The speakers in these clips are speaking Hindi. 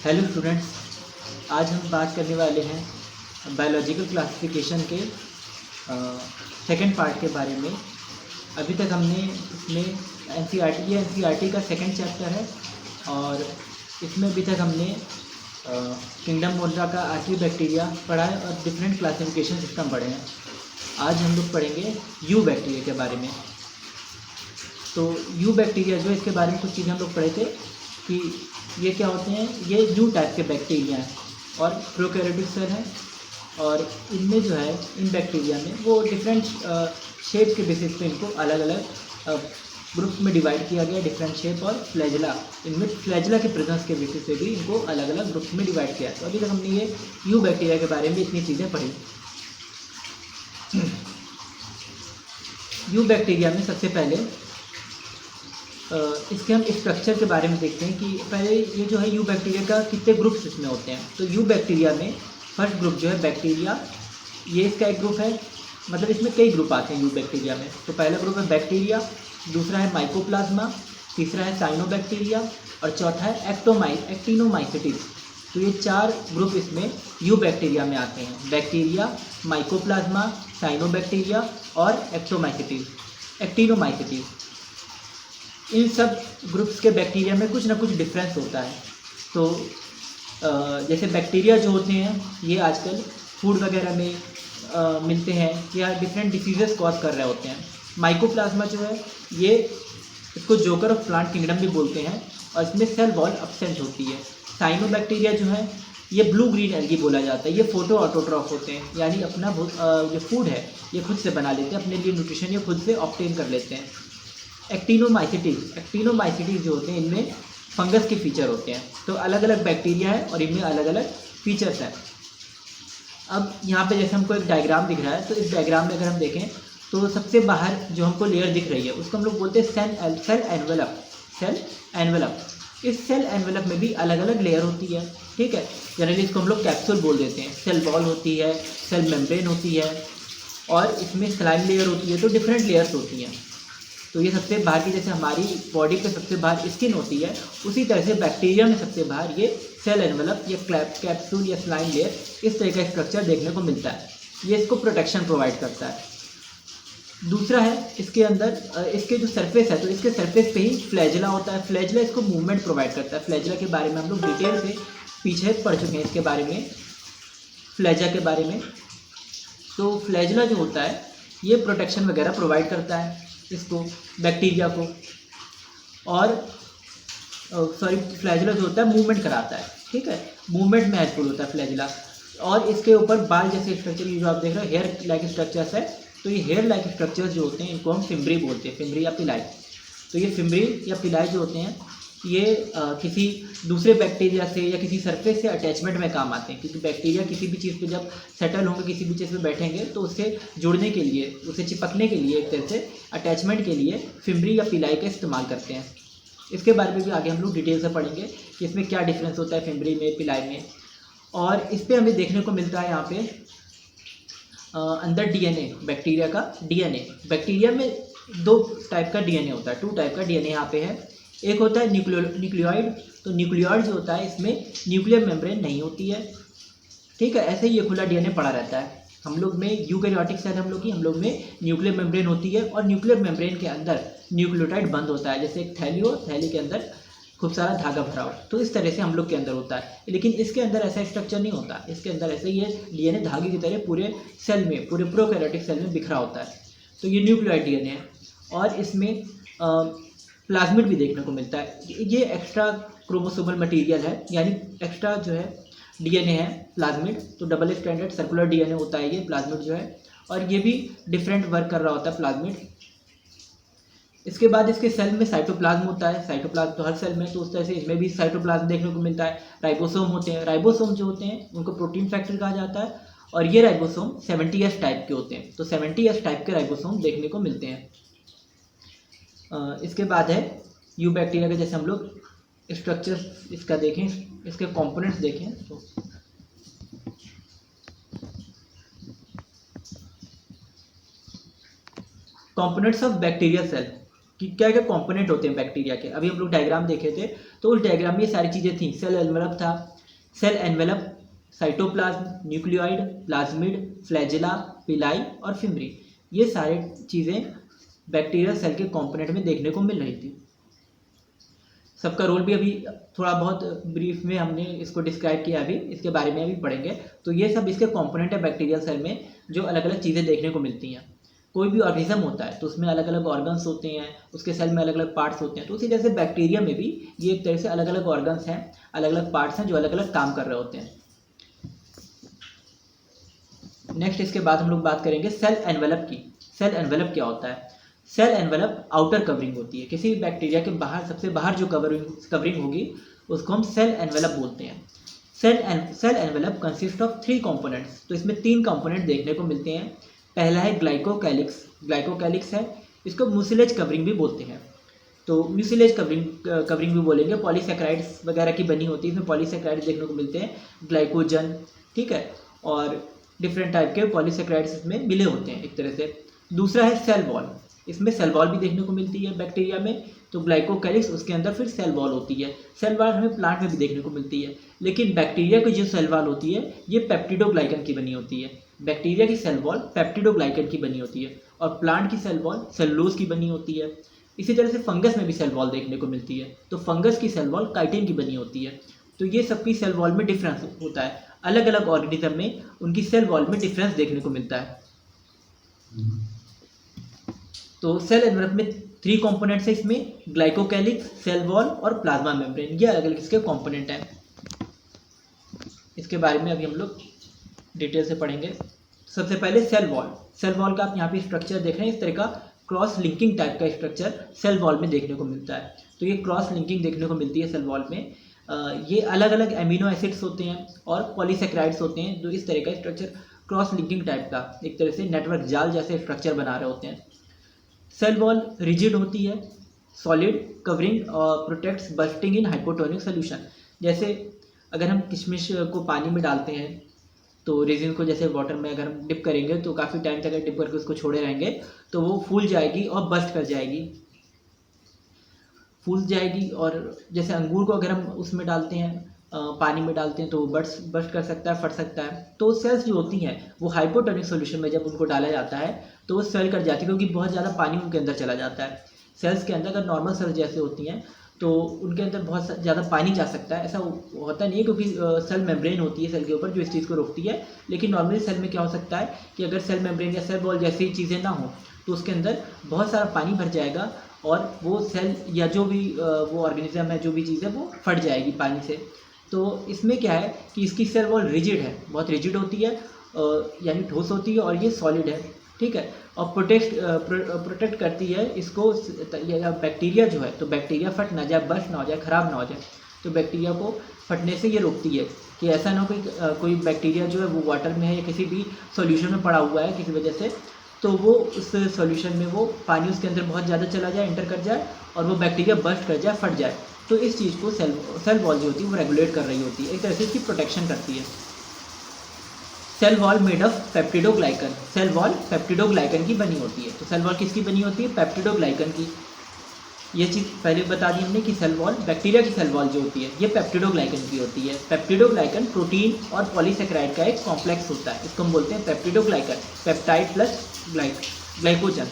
हेलो स्टूडेंट्स, आज हम बात करने वाले हैं बायोलॉजिकल क्लासिफिकेशन के सेकंड पार्ट के बारे में। अभी तक हमने इसमें एनसीईआरटी का सेकंड चैप्टर है और इसमें अभी तक हमने किंगडम मोल्डा का आर्कियोबैक्टीरिया पढ़ा है और डिफरेंट क्लासिफिकेशन सिस्टम पढ़े हैं। आज हम लोग पढ़ेंगे यू बैक्टीरिया के बारे में। तो यू बैक्टीरिया जो इसके बारे में कुछ चीज़ें हम लोग पढ़े थे कि ये क्या होते हैं। ये न्यू टाइप के बैक्टीरिया हैं और प्रोकैरियोटिक सेल हैं और इनमें जो है इन बैक्टीरिया में वो डिफरेंट शेप के बेसिस पे इनको अलग अलग ग्रुप्स में डिवाइड किया गया, डिफरेंट शेप और फ्लैजला, इनमें फ्लैजला के प्रेजेंस के बेसिस पे भी इनको अलग अलग ग्रुप्स में डिवाइड किया। तो अभी तक हमने ये यू बैक्टीरिया के बारे में इतनी चीज़ें पढ़ी। यू बैक्टीरिया में सबसे पहले इसके हम स्ट्रक्चर के बारे में देखते हैं कि पहले ये जो है यू बैक्टीरिया का कितने ग्रुप्स इसमें होते हैं। तो यू बैक्टीरिया में फर्स्ट ग्रुप जो है बैक्टीरिया, ये इसका एक ग्रुप है। मतलब इसमें कई ग्रुप आते हैं यू बैक्टीरिया में। तो पहला ग्रुप है बैक्टीरिया, दूसरा है माइकोप्लाज्मा, तीसरा है साइनोबैक्टीरिया और चौथा है एक्टिनोमाइसीट्स। तो ये चार ग्रुप इसमें यू बैक्टीरिया में आते हैं: बैक्टीरिया, माइकोप्लाज्मा, साइनोबैक्टीरिया और एक्टिनोमाइसीट्स। इन सब ग्रुप्स के बैक्टीरिया में कुछ ना कुछ डिफरेंस होता है। तो जैसे बैक्टीरिया जो होते हैं ये आजकल फूड वगैरह में मिलते हैं या डिफरेंट डिसीजेस कॉज कर रहे होते हैं। माइकोप्लाज्मा जो है ये, इसको जोकर ऑफ प्लांट किंगडम भी बोलते हैं और इसमें सेल वॉल एब्सेंट होती है। साइनोबैक्टीरिया जो है ये ब्लू ग्रीन एल्गी बोला जाता है। ये फोटो ऑटोट्रॉफ होते हैं, यानी अपना जो फूड है ये खुद से बना लेते हैं, अपने लिए न्यूट्रिशन ये खुद से ऑब्टेन कर लेते हैं। एक्टिनोमाइसीट्स जो होते हैं इनमें फंगस के फीचर होते हैं। तो अलग अलग बैक्टीरिया है और इनमें अलग अलग फीचर्स हैं। अब यहाँ पे जैसे हमको एक डायग्राम दिख रहा है, तो इस डायग्राम में अगर हम देखें तो सबसे बाहर जो हमको लेयर दिख रही है उसको हम लोग बोलते हैं सेल एनवेलप। इस सेल एनवेलप में भी अलग अलग लेयर होती है, ठीक है। जनरली इसको हम लोग कैप्सूल बोल देते हैं। सेल वॉल होती है, सेल मेम्ब्रेन होती है और इसमें स्लाइम लेयर होती है। तो डिफरेंट लेयर्स होती हैं। तो ये सबसे बाहर की, जैसे हमारी बॉडी पे सबसे बाहर स्किन होती है, उसी तरह से बैक्टीरिया में सबसे बाहर ये सेल एनवेलप या कैप्सूल या स्लाइम लेयर, इस तरह का स्ट्रक्चर देखने को मिलता है। ये इसको प्रोटेक्शन प्रोवाइड करता है। दूसरा है इसके अंदर इसके जो सरफेस है, तो इसके सरफेस पे ही फ्लैजला होता है। फ्लैजला इसको मूवमेंट प्रोवाइड करता है। फ्लैजला के बारे में हम लोग डिटेल से पीछे पढ़ चुके हैं, इसके बारे में, फ्लैजा के बारे में। तो फ्लैजला जो होता है ये प्रोटेक्शन वगैरह प्रोवाइड करता है इसको, बैक्टीरिया को। और फ्लैजला जो होता है मूवमेंट कराता है, ठीक है, मूवमेंट में हेल्पफुल होता है फ्लैजला। और इसके ऊपर बाल जैसे स्ट्रक्चर, ये जो आप देख रहे हो हेयर लाइक स्ट्रक्चर्स है। तो ये हेयर लाइक स्ट्रक्चर्स जो होते हैं इनको हम फिम्ब्री बोलते हैं, फिम्ब्री या पिलाई। तो ये फिम्ब्री या पिलाई जो होते हैं ये किसी दूसरे बैक्टीरिया से या किसी सरफेस से अटैचमेंट में काम आते हैं, क्योंकि बैक्टीरिया किसी भी चीज़ पे जब सेटल होंगे, किसी भी चीज़ पे बैठेंगे, तो उससे जुड़ने के लिए, उसे चिपकने के लिए, एक तरह से अटैचमेंट के लिए फिम्ब्री या पिलाई का इस्तेमाल करते हैं। इसके बारे में भी आगे हम लोग डिटेल से पढ़ेंगे कि इसमें क्या डिफरेंस होता है फिम्ब्री में, पिलाई में। और इस पर हमें देखने को मिलता है यहाँ पे अंदर डीएनए, बैक्टीरिया का डीएनए। बैक्टीरिया में दो टाइप का डीएनए होता है, 2 टाइप का डीएनए यहाँ पे है। एक होता है न्यूक्लियोइड। तो न्यूक्लियोइड जो होता है इसमें न्यूक्लियर मेम्ब्रेन नहीं होती है, ठीक है। ऐसे ही ये खुला डीएनए पड़ा रहता है। हम लोग में यूकैरियोटिक सेल, हम लोग में न्यूक्लियर मेम्ब्रेन होती है और न्यूक्लियर मेम्ब्रेन के अंदर न्यूक्लियोटाइड बंद होता है। जैसे एक थैली हो, थैली के अंदर खूब सारा धागा भरा हो, तो इस तरह से हम लोग के अंदर होता है। लेकिन इसके अंदर ऐसा स्ट्रक्चर नहीं होता। इसके अंदर ऐसे ये डीएनए धागे की तरह पूरे सेल में, पूरे प्रोकैरियोटिक सेल में बिखरा होता है। तो ये न्यूक्लियोइड डीएनए है। और इसमें प्लाज्मिड भी देखने को मिलता है। ये एक्स्ट्रा क्रोमोसोमल मटेरियल है, यानी एक्स्ट्रा जो है डीएनए है प्लाज्मिड। तो डबल स्ट्रैंडेड सर्कुलर डीएनए होता है ये प्लाज्मिड जो है, और ये भी डिफरेंट वर्क कर रहा होता है प्लाज्मिड। इसके बाद इसके सेल में साइटोप्लाज्म होता है। साइटोप्लाज्म तो हर सेल में, तो उस तरह से इसमें भी साइटोप्लाज्म देखने को मिलता है। राइबोसोम होते हैं। राइबोसोम जो होते हैं उनको प्रोटीन फैक्टर कहा जाता है और ये राइबोसोम 70S टाइप के होते हैं। तो 70S टाइप के राइबोसोम देखने को मिलते हैं। इसके बाद है यू बैक्टीरिया के, जैसे हम लोग स्ट्रक्चर इसका देखें, इसके कंपोनेंट्स देखें तो कंपोनेंट्स ऑफ बैक्टीरिया सेल। कि क्या क्या कंपोनेंट होते हैं बैक्टीरिया के। अभी हम लोग डायग्राम देखे थे, तो उस डायग्राम में ये सारी चीज़ें थी। सेल एनवेलप था, cell envelope, cytoplasm, nucleoid, plasmid, flagella, pili और फिम्बरी, ये सारी चीज़ें बैक्टीरियल सेल के कंपोनेंट में देखने को मिल रही थी। सबका रोल भी अभी थोड़ा बहुत ब्रीफ में हमने इसको डिस्क्राइब किया, अभी इसके बारे में अभी पढ़ेंगे। तो ये सब इसके कंपोनेंट है बैक्टीरियल सेल में, जो अलग अलग चीज़ें देखने को मिलती हैं। कोई भी ऑर्गेनिज्म होता है तो उसमें अलग अलग ऑर्गन्स होते हैं, उसके सेल में अलग अलग पार्ट्स होते हैं। तो उसी तरह से बैक्टीरिया में भी ये एक तरह से अलग अलग ऑर्गन्स हैं, अलग अलग पार्ट्स हैं जो अलग अलग काम कर रहे होते हैं। नेक्स्ट इसके बाद हम लोग बात करेंगे सेल एनवेलप की। सेल एनवेलप क्या होता है? सेल एनवेलप आउटर कवरिंग होती है। किसी भी बैक्टीरिया के बाहर, सबसे बाहर जो कवरिंग होगी उसको हम सेल एनवेलप बोलते हैं। Cell envelope consist of 3 components. तो इसमें 3 कंपोनेंट देखने को मिलते हैं। पहला है ग्लाइकोकैलिक्स। ग्लाइकोकैलिक्स है, इसको म्यूसिलेज कवरिंग भी बोलते हैं। तो म्यूसिलेज कवरिंग भी बोलेंगे। पॉलीसेक्राइड्स वगैरह की बनी होती है, इसमें पॉलीसेक्राइड्स देखने को मिलते हैं, ग्लाइकोजन, ठीक है, और डिफरेंट टाइप के पॉलीसेक्राइड्स इसमें मिले होते हैं एक तरह से। दूसरा है सेल वॉल। इसमें सेल वॉल भी देखने को मिलती है बैक्टीरिया में। तो ग्लाइकोकैलिक्स, उसके अंदर फिर सेल वॉल होती है। सेल वॉल हमें प्लांट में भी देखने को मिलती है, लेकिन बैक्टीरिया की जो सेल वॉल होती है ये पेप्टिडोग्लाइकन की बनी होती है। बैक्टीरिया की सेल वॉल पेप्टिडोग्लाइकन की बनी होती है और प्लांट की सेल वॉल सेलुलोज की बनी होती है। इसी तरह से फंगस में भी सेल वॉल देखने को मिलती है। तो फंगस की सेल वॉल काइटिन की बनी होती है। तो ये सबकी सेल वॉल में डिफरेंस होता है। अलग अलग ऑर्गेनिज्म में उनकी सेल वॉल में डिफरेंस देखने को मिलता है। तो सेल एनवेलप में 3 कंपोनेंट्स है इसमें, ग्लाइकोकैलिक्स, सेल वॉल और प्लाज्मा मेम्ब्रेन। ये अलग अलग इसके कंपोनेंट हैं। इसके बारे में अभी हम लोग डिटेल से पढ़ेंगे। सबसे पहले सेल वॉल। सेल वॉल का आप यहाँ पे स्ट्रक्चर देख रहे हैं, इस तरह का क्रॉस लिंकिंग टाइप का स्ट्रक्चर सेल वॉल में देखने को मिलता है। तो ये क्रॉस लिंकिंग देखने को मिलती है सेल वॉल में। ये अलग अलग एमिनो एसिड्स होते हैं और पॉलीसेक्राइड्स होते हैं, जो इस तरह का स्ट्रक्चर क्रॉस लिंकिंग टाइप का एक तरह से नेटवर्क जाल जैसे स्ट्रक्चर बना रहे होते हैं। सेल वॉल रिजिड होती है, सॉलिड, कवरिंग प्रोटेक्ट्स बर्स्टिंग इन हाइपोटोनिक सोल्यूशन। जैसे अगर हम किशमिश को पानी में डालते हैं तो रेजिन को जैसे वाटर में अगर हम डिप करेंगे तो काफ़ी टाइम तक अगर डिप करके उसको छोड़े रहेंगे तो वो फूल जाएगी और बस्ट कर जाएगी, फूल जाएगी। और जैसे अंगूर को अगर हम उसमें डालते हैं, पानी में डालते हैं तो बस्ट कर सकता है, फट सकता है। तो सेल्स जो होती हैं वो हाइपोटोनिक सॉल्यूशन में जब उनको डाला जाता है तो वो सेल कर जाती है, क्योंकि बहुत ज़्यादा पानी उनके अंदर चला जाता है। सेल्स के अंदर अगर नॉर्मल सेल्स जैसे होती हैं तो उनके अंदर बहुत ज़्यादा पानी जा सकता है, ऐसा होता नहीं है, क्योंकि सेल मेम्ब्रेन होती है सेल के ऊपर जो इस चीज़ को रोकती है। लेकिन नॉर्मली सेल में क्या हो सकता है कि अगर सेल मेम्ब्रेन या सेल वॉल जैसी चीज़ें ना हो तो उसके अंदर बहुत सारा पानी भर जाएगा और वो सेल या जो भी वो ऑर्गेनिज्म है, जो भी चीज़ है, वो फट जाएगी पानी से। तो इसमें क्या है कि इसकी सेल वॉल रिजिड है, बहुत रिजिड होती है, यानी ठोस होती है, और ये सॉलिड है, ठीक है, और प्रोटेक्ट करती है इसको। बैक्टीरिया जो है, तो बैक्टीरिया फट ना जाए, बस्ट ना हो जाए, ख़राब ना हो जाए। तो बैक्टीरिया को फटने से ये रोकती है कि ऐसा ना हो कोई बैक्टीरिया जो है वो वाटर में है या किसी भी सॉल्यूशन में पड़ा हुआ है किसी वजह से, तो वो उस सॉल्यूशन में वो पानी उसके अंदर बहुत ज़्यादा चला जाए, एंटर कर जाए और वो बैक्टीरिया बस्ट कर जाए, फट जाए। तो इस चीज़ को सेल वॉल जो होती है वो रेगुलेट कर रही होती है, एक तरह से इसकी प्रोटेक्शन करती है। Cell wall made of peptidoglycan. Cell wall peptidoglycan की बनी होती है। तो सेल वॉल किसकी बनी होती है? पेप्टिडोग्लाइकन की। ये चीज़ पहले बता दी हमने कि सेल वॉल, बैक्टीरिया की सेल वॉल जो होती है ये पेप्टिडोग्लाइकन की होती है। पेप्टिडोग्लाइकन प्रोटीन और पॉलीसेक्राइड का एक कॉम्प्लेक्स होता है, इसको हम बोलते हैं peptidoglycan, peptide plus glycogen.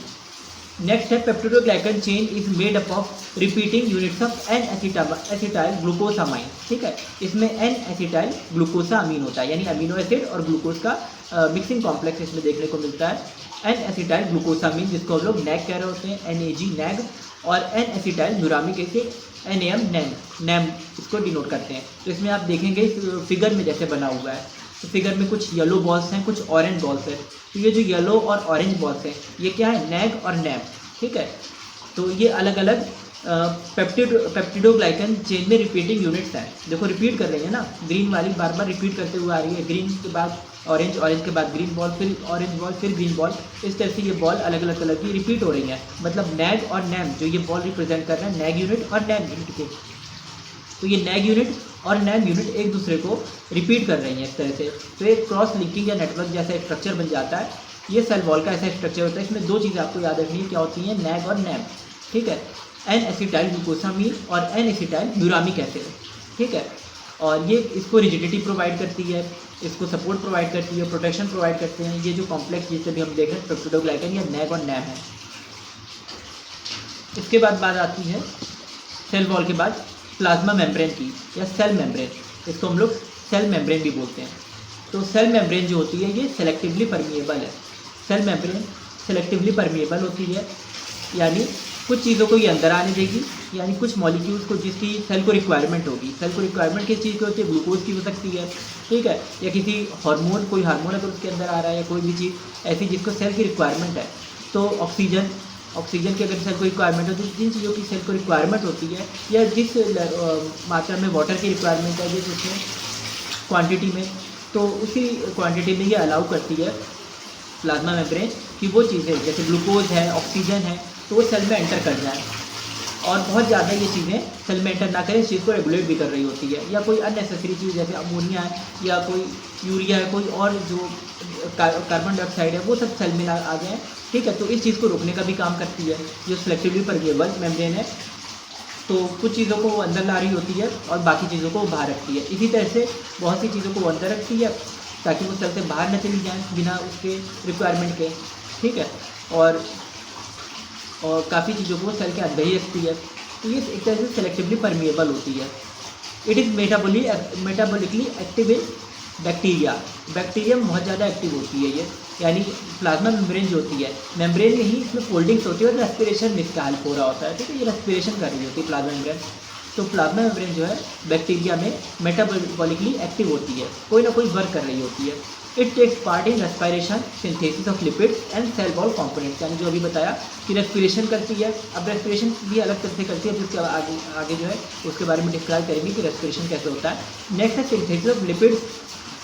Next है peptidoglycan chain is made up of repeating units of N acetyl glucosamine, ठीक है। इसमें एन एसिटाइल ग्लूकोसामीन होता है, यानी अमीनो एसिड और ग्लूकोज का मिक्सिंग कॉम्प्लेक्स इसमें देखने को मिलता है। एन एसिटाइल ग्लूकोसामीन, जिसको हम लोग नैग कह रहे होते हैं, NAG नैग, और N acetyl neuraminic acid NAM NAM इसको डिनोट करते हैं। तो इसमें आप देखेंगे फिगर में जैसे बना हुआ है, तो फिगर में कुछ येलो बॉल्स हैं, कुछ ऑरेंज बॉल्स हैं। तो ये जो येलो और ऑरेंज बॉल्स हैं ये क्या है? नैग और नैम, ठीक है। तो ये अलग अलग पेप्टिडोग्लाइकन चेन में रिपीटिंग यूनिट्स हैं। देखो रिपीट कर रही है ना, ग्रीन वाली बार बार रिपीट करते हुए आ रही है, ग्रीन के बाद ऑरेंज, ऑरेंज के बाद ग्रीन बॉल, फिर ऑरेंज बॉल, फिर ग्रीन बॉल। इस तरह से ये बॉल अलग अलग कलर की रिपीट हो रही है। मतलब नैग और नैम जो ये बॉल रिप्रेजेंट कर रहे हैं नैग यूनिट और नैम यूनिट को। तो ये नैग यूनिट और नैम यूनिट एक दूसरे को रिपीट कर रही हैं इस तरह से। तो एक क्रॉस लिंकिंग या नेटवर्क जैसा स्ट्रक्चर बन जाता है। ये सेल वॉल का ऐसा स्ट्रक्चर होता है। इसमें 2 चीज़ें आपको याद रखनी है क्या होती हैं? नैग और नैम। ठीक है, एन एसिटाइल ग्लूकोसामीन और एन एसिटाइल म्यूरामिक एसिड, ठीक है। और ये इसको रिजिडिटी प्रोवाइड करती है, इसको सपोर्ट प्रोवाइड करती है, प्रोटेक्शन प्रोवाइड करते हैं। ये जो कॉम्प्लेक्स जिसे भी हम देख रहे हैं पेप्टिडोग्लाइकन या नैग और नैम है। इसके बाद बात आती है सेल वॉल के बाद प्लाज्मा मेम्ब्रेन की या सेल मेम्ब्रेन, इसको हम लोग सेल मेम्ब्रेन भी बोलते हैं। तो सेल मेम्ब्रेन जो होती है ये सेलेक्टिवली परमिएबल है। सेल मेम्ब्रेन सेलेक्टिवली परमिएबल होती है, यानी कुछ चीज़ों को ये अंदर आने देगी, यानी कुछ मॉलिक्यूल्स को जिसकी सेल को रिक्वायरमेंट होगी। सेल को रिक्वायरमेंट किस चीज़ की होती है? ग्लूकोज की हो सकती है, ठीक है, या किसी हार्मोन, कोई हार्मोन अगर उसके अंदर आ रहा है, या कोई भी चीज़ ऐसी जिसको सेल की रिक्वायरमेंट है। तो ऑक्सीजन की अगर सेल को रिक्वायरमेंट होती है, जिन चीज़ों की सेल को रिक्वायरमेंट होती है, या जिस मात्रा में वाटर की रिक्वायरमेंट है, जिस उसमें क्वांटिटी में, तो उसी क्वांटिटी में ये अलाउ करती है प्लाज्मा मेम्ब्रेन कि वो चीज़ें जैसे ग्लूकोज है, ऑक्सीजन है, तो वो सेल में एंटर कर जाए। और बहुत ज़्यादा ये चीज़ें सेल में एंटर ना करें, इस चीज़ को रेगुलेट भी कर रही होती है। या कोई अननेसेसरी चीज़ जैसे अमोनिया है, या कोई यूरिया है, कोई और जो कार्बन डाइऑक्साइड है, वो सब सेल में आ जाए, ठीक है। तो इस चीज़ को रोकने का भी काम करती है जो सेलेक्टिवली परमिएबल मेम्ब्रेन है। तो कुछ चीज़ों को वो अंदर ला रही होती है और बाकी चीज़ों को वो बाहर रखती है। इसी तरह से बहुत सी चीज़ों को वो अंदर रखती है ताकि वो सेल से बाहर न चली जाएँ बिना उसके रिक्वायरमेंट के, ठीक है। और काफ़ी चीज़ों को सेल के अंदर ही रखती है। तो ये एक तरह से सेलेक्टिवली परमिएबल होती है। It is metabolically active in bacteria. Bacteria में बहुत ज़्यादा एक्टिव होती है ये, यानी प्लाज्मा मेम्ब्रेन जो होती है, मेम्ब्रेन में ही इसमें फोल्डिंग्स होती है और रेस्पिरेशन में इसका हेल्प हो रहा होता है, ठीक है। ये रेस्पिरेशन कर रही होती है प्लाज्मा मेम्ब्रेन। तो प्लाज्मा मेम्ब्रेन जो है बैक्टीरिया में मेटाबॉलिकली एक्टिव होती है, कोई ना कोई वर्क कर रही होती है। It takes part in respiration, synthesis of lipids and cell wall components, यानी जो अभी बताया कि रेस्पिरेशन करती है। अब रेस्पिरेशन भी अलग तरह से करती है, जिसके आगे जो है उसके बारे में डिस्क्राइब करेंगे कि रेस्पिरेशन कैसे होता है। नेक्स्ट है सिंथेसिस ऑफ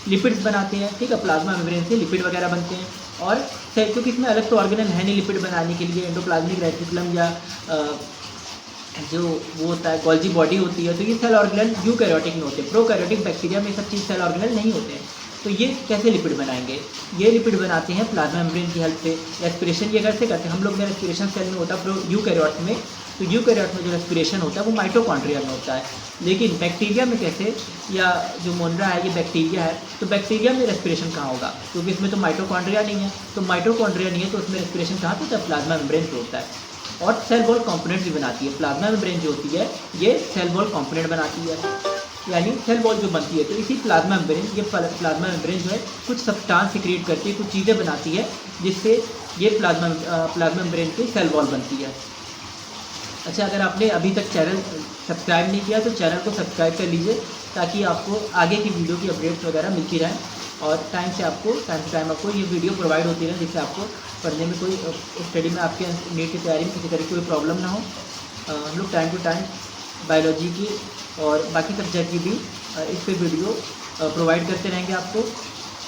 लिपिड्स बनाते हैं, ठीक है। प्लाज्मा मेम्ब्रेन से लिपिड वगैरह बनते हैं। और क्योंकि इसमें अलग तो ऑर्गेनल है नहीं लिपिड बनाने के लिए, एंडोप्लाज्मिक रेटिकुलम या जो वो होता है गोल्जी बॉडी होती है, तो ये सेल ऑर्गेनल यूकैरियोटिक में होते हैं। प्रोकैरियोटिक बैक्टीरिया में सब चीज़ सेल ऑर्गेनल नहीं होते हैं। तो ये कैसे लिपिड बनाएंगे? ये लिपिड बनाते हैं प्लाज्मा मेम्ब्रेन की हेल्प से। रेस्पिरेशन ये कैसे करते हैं? हम लोग में रेस्पिरेशन सेल में होता है यूकैरियोट में, तो यूकैरियोट में जो रेस्पिरेशन होता है वो माइटोकॉन्ड्रिया में होता है। लेकिन बैक्टीरिया में कैसे, या जो मोनरा है ये बैक्टीरिया है, तो बैक्टीरिया में रेस्पिरेशन कहाँ होगा? क्योंकि इसमें तो माइटोकॉन्ड्रिया नहीं है। तो माइटोकॉन्ड्रिया नहीं है तो उसमें रेस्पिरेशन कहाँ पे होता है? प्लाज्मा मेम्ब्रेन पे होता है। और सेल वॉल कॉम्पोनेंट भी बनाती है। प्लाज्मा मेम्ब्रेन जो होती है ये सेल वॉल कॉम्पोनेंट बनाती है, यानी सेल वॉल जो बनती है। तो इसी प्लाज्मा प्लाज्मा मेम्ब्रेन जो है कुछ सब्सटेंस सीक्रेट करती है, कुछ चीज़ें बनाती है, जिससे ये प्लाज्मा मेम्ब्रेन की सेल वॉल बनती है। अच्छा, अगर आपने अभी तक चैनल सब्सक्राइब नहीं किया तो चैनल को सब्सक्राइब कर लीजिए, ताकि आपको आगे की वीडियो की अपडेट्स वगैरह मिलती रहें और टाइम से टाइम आपको ये वीडियो प्रोवाइड होती रहे, जिससे आपको पढ़ने में कोई, स्टडी में आपके नीट की तैयारी में किसी तरह की कोई प्रॉब्लम ना हो। हम लोग टाइम टू टाइम बायोलॉजी की और बाकी सब्जेक्ट की भी इस पर वीडियो प्रोवाइड करते रहेंगे आपको।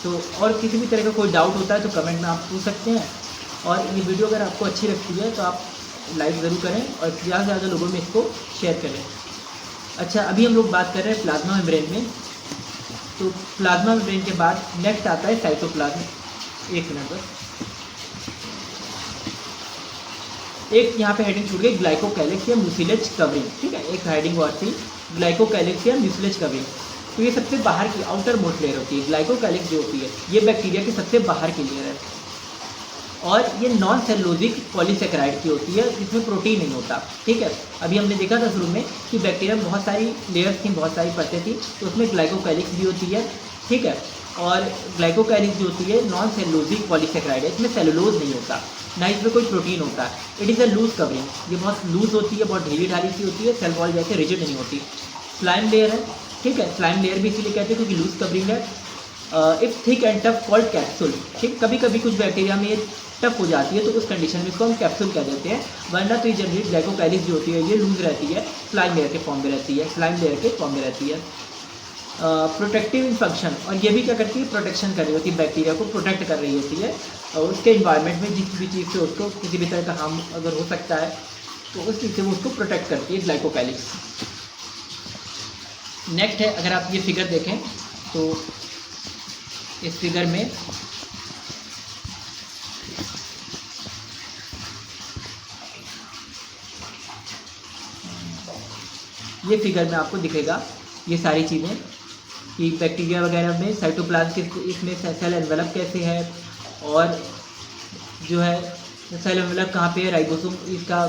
तो और किसी भी तरह का कोई डाउट होता है तो कमेंट में आप पूछ सकते हैं। और ये वीडियो अगर आपको अच्छी लगती है तो आप लाइक ज़रूर करें और ज़्यादा से ज़्यादा लोगों में इसको शेयर करें। अच्छा, अभी हम लोग बात कर रहे हैं प्लाज्मा मेम्ब्रेन में। तो प्लाज्मा मेम्ब्रेन के बाद नेक्स्ट आता है साइटोप्लाज्म। एक मिनट बस, एक यहाँ पे हेडिंग छूट गई, ग्लाइकोकैलिक्स या म्यूसिलेज कवरिंग, ठीक है। एक हेडिंग और थी ग्लाइकोकैलिक्स या म्यूसिलेज कवरिंग। तो ये सबसे बाहर की आउटर मोस्ट लेयर होती है। ग्लाइकोकैलिक्स जो होती है ये बैक्टीरिया की सबसे बाहर की लेयर है और ये नॉन सेलुलोजिक पॉलीसेकेराइड की होती है, जिसमें प्रोटीन नहीं होता, ठीक है। अभी हमने देखा था शुरू में कि बैक्टीरिया में बहुत सारी लेयर्स थी, बहुत सारी परतें थी, तो उसमें ग्लाइकोकैलिक्स भी होती है, ठीक है। और ग्लाइकोकैलिक्स जो होती है नॉन सेलुलोजिक पॉलीसेकेराइड है, इसमें सेलुलोज नहीं होता, ना इसमें कोई प्रोटीन होता है। It is a loose covering, ये बहुत लूज होती है, बहुत ढीली ढाली सी होती है, सेल वॉल जैसे रिजिड नहीं होती। स्लाइम लेयर है, ठीक है। स्लाइम लेयर भी इसीलिए कहते हैं क्योंकि लूज कवरिंग है। If thick and tough called capsule, ठीक। कभी कभी कुछ बैक्टीरिया में ये टफ हो जाती है तो उस कंडीशन में इसको हम कैप्सूल कह देते हैं, वरना तो ये जनरली ग्लाइकोकैलिक्स जो होती है ये लूज रहती है, स्लाइम लेयर के फॉर्म में रहती है, स्लाइम लेयर के फॉर्म में रहती है। प्रोटेक्टिव इन फंक्शन, और ये भी क्या करती है? प्रोटेक्शन कर रही होती है, बैक्टीरिया को प्रोटेक्ट कर रही होती है और उसके इन्वायरमेंट में जिस भी चीज़ से उसको किसी भी तरह का हार्म अगर हो सकता है तो उस चीज़ से वो उसको प्रोटेक्ट करती है ग्लाइकोकैलिक्स। नेक्स्ट है, अगर आप ये फिगर देखें तो इस फिगर में ये फिगर में आपको दिखेगा ये सारी चीज़ें कि बैक्टीरिया वगैरह में साइटोप्लाज्म के इसमें सेल एनवेलप कैसे है, और जो है सेल एनवेलप कहाँ पे है, राइबोसोम इसका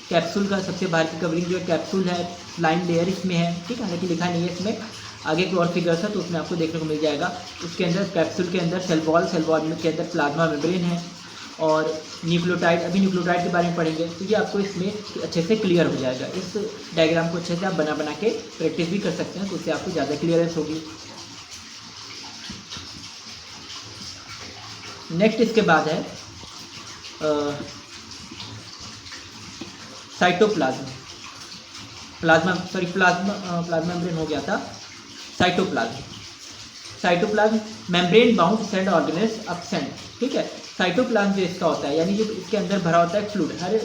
कैप्सूल का सबसे बाहर की कवरिंग जो है कैप्सूल है, लाइन लेयर इसमें है, ठीक है। हालांकि लिखा नहीं है इसमें, आगे की और फिगर्स है तो उसमें आपको देखने को मिल जाएगा। उसके अंदर कैप्सूल के अंदर सेल वॉल के अंदर प्लाज्मा मेम्ब्रेन है, और न्यूक्लियोटाइड, अभी न्यूक्लियोटाइड के बारे में पढ़ेंगे, तो ये आपको इसमें अच्छे से क्लियर हो जाएगा। इस डायग्राम को अच्छे से आप बना के प्रैक्टिस भी कर सकते हैं, तो उससे आपको ज़्यादा क्लियरेंस होगी। नेक्स्ट इसके बाद है साइटोप्लाज्म, प्लाज्मा मेम्ब्रेन हो गया था। Cytoplasm membrane bound cell organelles absent, ठीक है। साइटोप्लाज्म जो इसका होता है, यानी जो इसके अंदर भरा होता है फ्लूइड, हर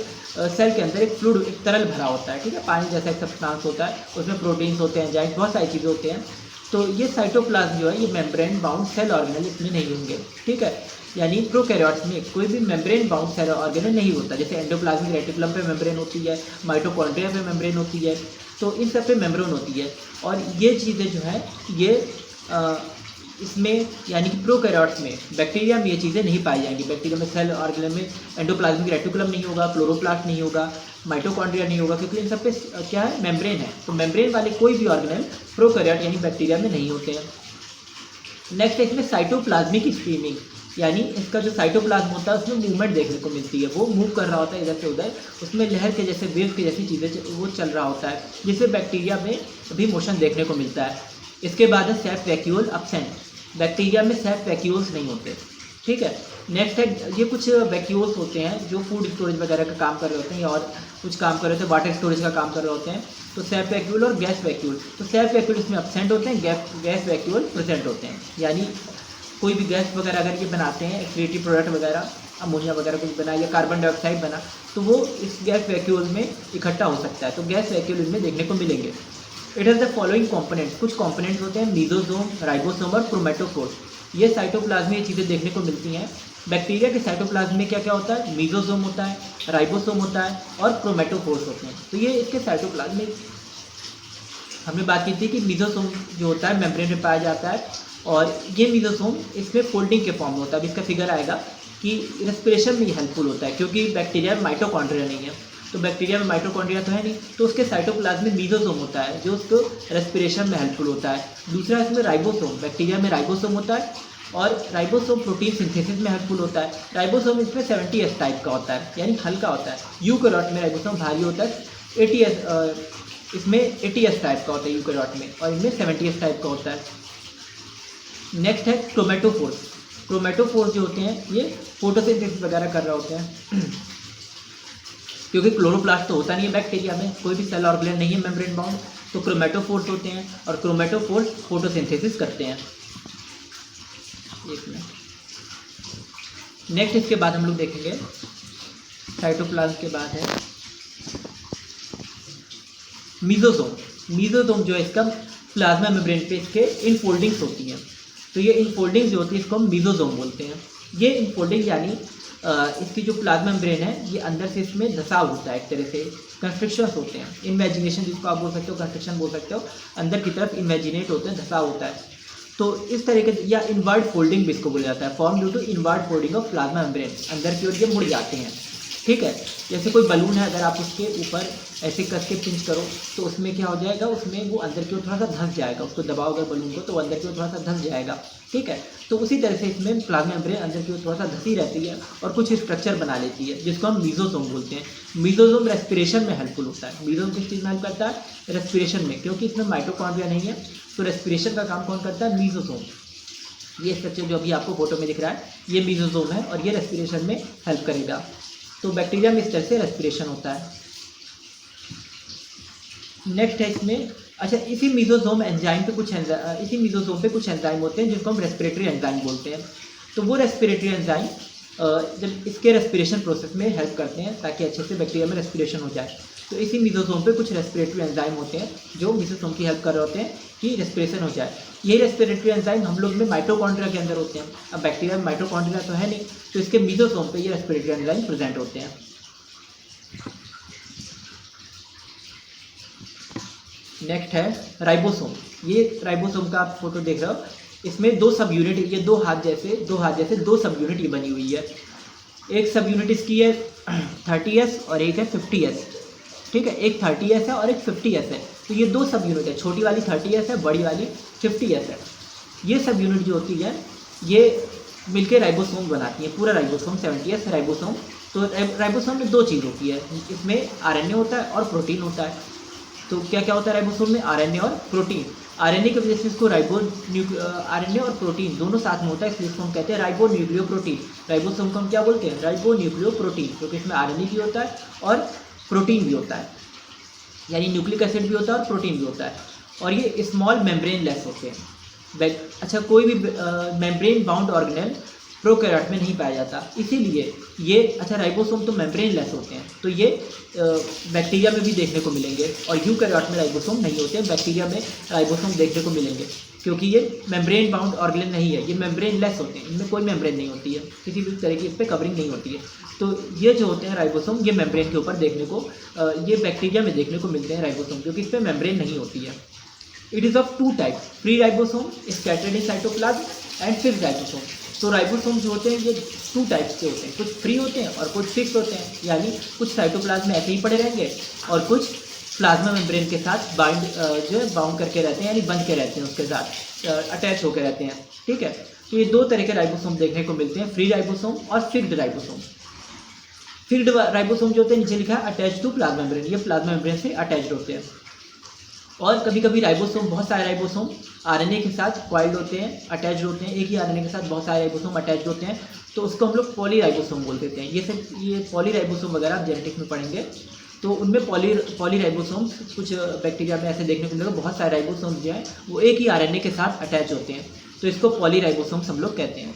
सेल के अंदर एक फ्लूइड, एक तरल भरा होता है, ठीक है। पानी जैसा एक सब्सटेंस होता है, उसमें प्रोटीन्स होते हैं, एंजाइम्स, बहुत सारी चीज़ें होते हैं। तो ये साइटोप्लाज्म जो है ये मेम्ब्रेन बाउंड सेल ऑर्गेनेल इसमें नहीं होंगे, ठीक है। यानी प्रोकैरियोट्स में कोई भी मेम्ब्रेन बाउंड सेल ऑर्गेनेल नहीं होता। जैसे एंडोप्लाज्मिक रेटिकुलम पे मेम्ब्रेन होती है, माइटोकॉन्ड्रिया पे मेम्ब्रेन होती है, तो इन सब पे मेम्ब्रेन होती है। और ये चीज़ें जो है ये इसमें यानी कि प्रोकैरियोट्स में, बैक्टीरिया में ये चीज़ें नहीं पाई जाएंगी। बैक्टीरिया में सेल ऑर्गेनेल में एंडोप्लाज्मिक रेटिकुलम नहीं होगा, क्लोरोप्लास्ट नहीं होगा, माइटोकॉन्ड्रिया नहीं होगा, क्योंकि इन सब पे क्या है, मेम्ब्रेन है। तो मेम्ब्रेन वाले कोई भी ऑर्गेनेल प्रोकैरियोट यानी बैक्टीरिया में नहीं होते हैं। नेक्स्ट है इसमें साइटोप्लाज्मिक स्ट्रीमिंग, यानी इसका जो साइटोप्लाज्म होता है उसमें मूवमेंट देखने को मिलती है, वो मूव कर रहा होता है इधर से उधर, उसमें लहर के जैसे वेव के जैसी चीज़ें वो चल रहा होता है, जिससे बैक्टीरिया में भी मोशन देखने को मिलता है। इसके बाद है सेल्फ वैक्यूल एब्सेंट, बैक्टीरिया में सेल्फ वैक्यूल्स नहीं होते, ठीक है। नेक्स्ट है ये कुछ वैक्यूल्स होते हैं जो फूड स्टोरेज वगैरह का काम कर रहे होते हैं, या और कुछ काम कर रहे होते हैं, वाटर स्टोरेज का काम कर रहे होते हैं। तो सेल्फ वैक्यूल और गैस वैक्यूल, तो सेल्फ वैक्यूल इसमें एब्सेंट होते हैं, गैस वैक्यूल प्रेजेंट होते हैं। यानी कोई भी गैस वगैरह अगर ये बनाते हैं, एक्सक्रीटरी प्रोडक्ट वगैरह, अमोनिया वगैरह कुछ बना या कार्बन डाइऑक्साइड बना, तो वो इस गैस वैक्यूल में इकट्ठा हो सकता है, तो गैस वैक्यूल इनमें देखने को मिलेंगे। It has the following components, कुछ कंपोनेंट्स होते हैं मीजोसोम, राइबोसोम और क्रोमेटोफोर। ये साइटोप्लाज्म में ये चीज़ें देखने को मिलती हैं। बैक्टीरिया के साइटोप्लाज्म में क्या क्या होता है, मीजोसोम होता है, राइबोसोम होता है और क्रोमेटोफोर्स होते हैं। तो ये इसके साइटोप्लाज्म में हमने बात की थी कि मीजोसोम जो होता है मेम्ब्रेन में पाया जाता है, और ये मीजोसोम इसमें फोल्डिंग के फॉर्म में होता है। अब इसका फिगर आएगा कि रेस्पिरेशन में हेल्पफुल होता है, क्योंकि बैक्टीरिया में माइटोकॉन्ड्रिया नहीं है, तो बैक्टीरिया में माइटोकॉन्ड्रिया तो है नहीं, तो उसके साइटोप्लाज्म में मीजोसोम होता है जो उसको रेस्पिरेशन में हेल्पफुल होता है। दूसरा इसमें राइबोसोम, बैक्टीरिया में राइबोसोम होता है, और राइबोसोम प्रोटीन सिंथेसिस में हेल्पफुल होता है। राइबोसोम इसमें 70S टाइप का होता है, यानी हल्का होता है। यूकैरियोट में राइबोसोम भारी होता है, 80S इसमें 80S टाइप का होता है यूकैरियोट में, और इनमें 70S टाइप का होता है। नेक्स्ट है क्रोमेटोफोर्स। क्रोमेटोफोर्स जो होते हैं ये फोटोसिंथेसिस वगैरह कर रहे होते हैं क्योंकि क्लोरोप्लास्ट तो होता नहीं है बैक्टीरिया में, कोई भी सेल ऑर्गेनेल नहीं है मेम्ब्रेन बाउंड, तो क्रोमेटोफोर्स होते हैं, और क्रोमेटोफोर्स फोटोसिंथेसिस करते हैं। एक मिनट, नेक्स्ट इसके बाद हम लोग देखेंगे साइटोप्लाज्म के बाद है मीजोसोम। मीजोसोम जो है इसका प्लाज्मा मेम्ब्रेन पे इसके इनफोल्डिंग्स होती हैं, तो ये इनफोल्डिंग्स जो होती है इसको हम मीजोसोम बोलते हैं। ये इनफोल्डिंग यानी इसकी जो प्लाज्मा मेम्ब्रेन है ये अंदर से इसमें धसाव होता है, एक तरह से कंस्ट्रक्शंस होते हैं, इन्वेजिनेशन जिसको आप बोल सकते हो, कंस्ट्रक्शन बोल सकते हो, अंदर की तरफ इन्वेजिनेट होते हैं, धसाव होता है। तो इस तरह के, या इनवर्ड फोल्डिंग भी इसको बोला जाता है, form due to inward folding of plasma membrane, अंदर की ओर ये मुड़ जाते हैं, ठीक है। जैसे कोई बलून है, अगर आप उसके ऊपर ऐसे कस के पिंच करो तो उसमें क्या हो जाएगा, उसमें वो अंदर की ओर थोड़ा सा धंस जाएगा, उसको दबाओगे बलून को तो अंदर की ओर थोड़ा सा धंस जाएगा, ठीक है। तो उसी तरह से इसमें प्लाज्मा मेम्ब्रेन अंदर की ओर थोड़ा सा धसी रहती है और कुछ स्ट्रक्चर बना लेती है, जिसको हम मीजोसोम बोलते हैं। मीजोसोम रेस्पिरेशन में हेल्पफुल होता है। मीजोसोम किस चीज़ में हेल्प करता है, रेस्पिरेशन में, क्योंकि इसमें माइटोकॉन्ड्रिया नहीं है, तो रेस्पिरेशन का काम कौन करता है, मीजोसोम। ये स्ट्रक्चर जो अभी आपको फोटो में दिख रहा है ये मीजोसोम है, और ये रेस्पिरेशन में हेल्प करेगा। तो बैक्टीरिया में इस तरह से रेस्पिरेशन होता है। नेक्स्ट है इसमें, अच्छा, इसी मीजोसोम पे कुछ एंजाइम होते हैं जिनको हम रेस्पिरेटरी एंजाइम बोलते हैं। तो वो रेस्पिरेटरी एंजाइम जब इसके रेस्पिरेशन प्रोसेस में हेल्प करते हैं ताकि अच्छे से बैक्टीरिया में रेस्पिरेशन हो जाए। तो इसी मीजोसोम पे कुछ रेस्पिरेटरी एंजाइम होते हैं जो मीजोसोम की हेल्प कर रहे होते हैं कि रेस्पिरेशन हो जाए। ये रेस्पिरेटरी एंजाइम हम लोग में माइटोकॉन्ड्रिया के अंदर होते हैं। अब बैक्टीरिया में माइटोकॉन्ड्रिया तो है नहीं, तो इसके मीजोसोम पे ये रेस्पिरेटरी एंजाइम प्रेजेंट होते हैं। नेक्स्ट है राइबोसोम। ये राइबोसोम का आप फोटो देख रहे हो, इसमें दो सब यूनिट, ये दो हाथ जैसे दो सब यूनिट ये बनी हुई है। एक सब यूनिट इसकी है 30S और एक है 50S, ठीक है, एक 30S है और एक 50S है। तो ये दो सब यूनिट है, छोटी वाली 30S है, बड़ी वाली 50S है। ये सब यूनिट जो होती है ये मिलके राइबोसोम बनाती है, पूरा राइबोसोम 70S राइबोसोम। तो राइबोसोम में दो चीज़ होती है, इसमें RNA होता है और प्रोटीन होता है। तो क्या क्या होता है राइबोसोम में? RNA और प्रोटीन। RNA की वजह से इसको RNA और प्रोटीन दोनों साथ में होता है, इसलिए इसको हम कहते हैं राइबो न्यूक्लियो प्रोटीन। राइबोसोम को हम क्या बोलते हैं? राइबो न्यूक्लियो प्रोटीन, क्योंकि इसमें RNA भी होता है और प्रोटीन भी होता है, यानी न्यूक्लिक एसिड भी होता है और प्रोटीन भी होता है। और ये स्मॉल मेम्ब्रेन लेस होते हैं। अच्छा, कोई भी मेम्ब्रेन बाउंड ऑर्गेनेल प्रोकैरियोट में नहीं पाया जाता, इसीलिए ये, अच्छा राइबोसोम तो मेम्ब्रेन लेस होते हैं, तो ये बैक्टीरिया में भी देखने को मिलेंगे, और यूकैरियोट में राइबोसोम नहीं होते हैं, बैक्टीरिया में राइबोसोम देखने को मिलेंगे, क्योंकि ये मेम्ब्रेन बाउंड ऑर्गेनेल नहीं है, ये मेम्ब्रेन लेस होते हैं, इनमें कोई मेम्ब्रेन नहीं होती है, किसी भी तरह की इस पर कवरिंग नहीं होती है। तो ये जो होते हैं राइबोसोम, ये मेम्ब्रेन के ऊपर देखने को, ये बैक्टीरिया में देखने को मिलते हैं राइबोसोम, क्योंकि इस पर मेम्ब्रेन नहीं होती है। It is of two type, free ribosome scattered in cytoplasm and fixed ribosome. तो राइबोसोम जो होते हैं ये टू टाइप्स के होते हैं, कुछ फ्री होते हैं और कुछ फिक्स होते हैं, यानी कुछ साइटोप्लाज्म में ऐसे ही पड़े रहेंगे और कुछ प्लाज्मा मेम्ब्रेन के साथ जो है बाउंड करके रहते हैं, यानी बंध के रहते हैं, उसके साथ अटैच होकर रहते हैं, ठीक है। तो ये दो तरह के राइबोसोम देखने को मिलते हैं, फ्री राइबोसोम और फिक्स्ड राइबोसोम। फिक्स्ड राइबोसोम जो होते हैं, नीचे लिखा है अटैच टू प्लाज्मा मेम्ब्रेन, ये प्लाज्मा मेम्ब्रेन से अटैच्ड होते हैं। और कभी कभी राइबोसोम, बहुत सारे राइबोसोम RNA के साथ कॉइल्ड होते हैं, अटैच्ड होते हैं, एक ही RNA के साथ बहुत सारे राइबोसोम अटैच्ड होते हैं, तो उसको हम लोग पॉली राइबोसोम बोल देते हैं। ये पॉली राइबोसोम वगैरह आप जेनेटिक्स में पढ़ेंगे, तो उनमें पॉली राइबोसोम कुछ बैक्टीरिया में ऐसे देखने को मिलेगा, बहुत सारे राइबोसोम जो हैं वो एक ही RNA के साथ अटैच होते हैं, तो इसको पॉली राइबोसोम्स हम लोग कहते हैं।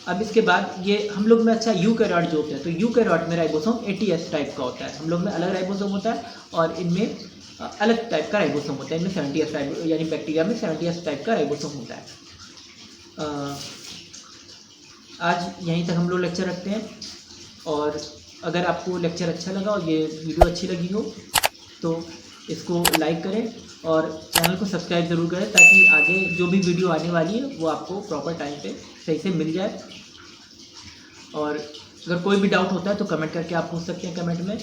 अब इसके बाद ये हम लोग में, अच्छा यूकैरियोट जो होते हैं, तो यूकैरियोट में राइबोसोम 80S टाइप का होता है, हम लोग में अलग राइबोसोम होता है और इनमें अलग टाइप का राइबोसोम होता है, इनमें 70S टाइप, यानी बैक्टीरिया में 70S टाइप का राइबोसोम होता है। आज यहीं तक हम लोग लेक्चर रखते हैं, और अगर आपको लेक्चर अच्छा लगा और ये वीडियो अच्छी लगी हो तो इसको लाइक करें और चैनल को सब्सक्राइब ज़रूर करें, ताकि आगे जो भी वीडियो आने वाली है वो आपको प्रॉपर टाइम पे सही से मिल जाए। और अगर कोई भी डाउट होता है तो कमेंट करके आप पूछ सकते हैं कमेंट में।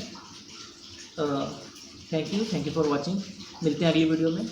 थैंक यू फॉर वॉचिंग, मिलते हैं अगली वीडियो में।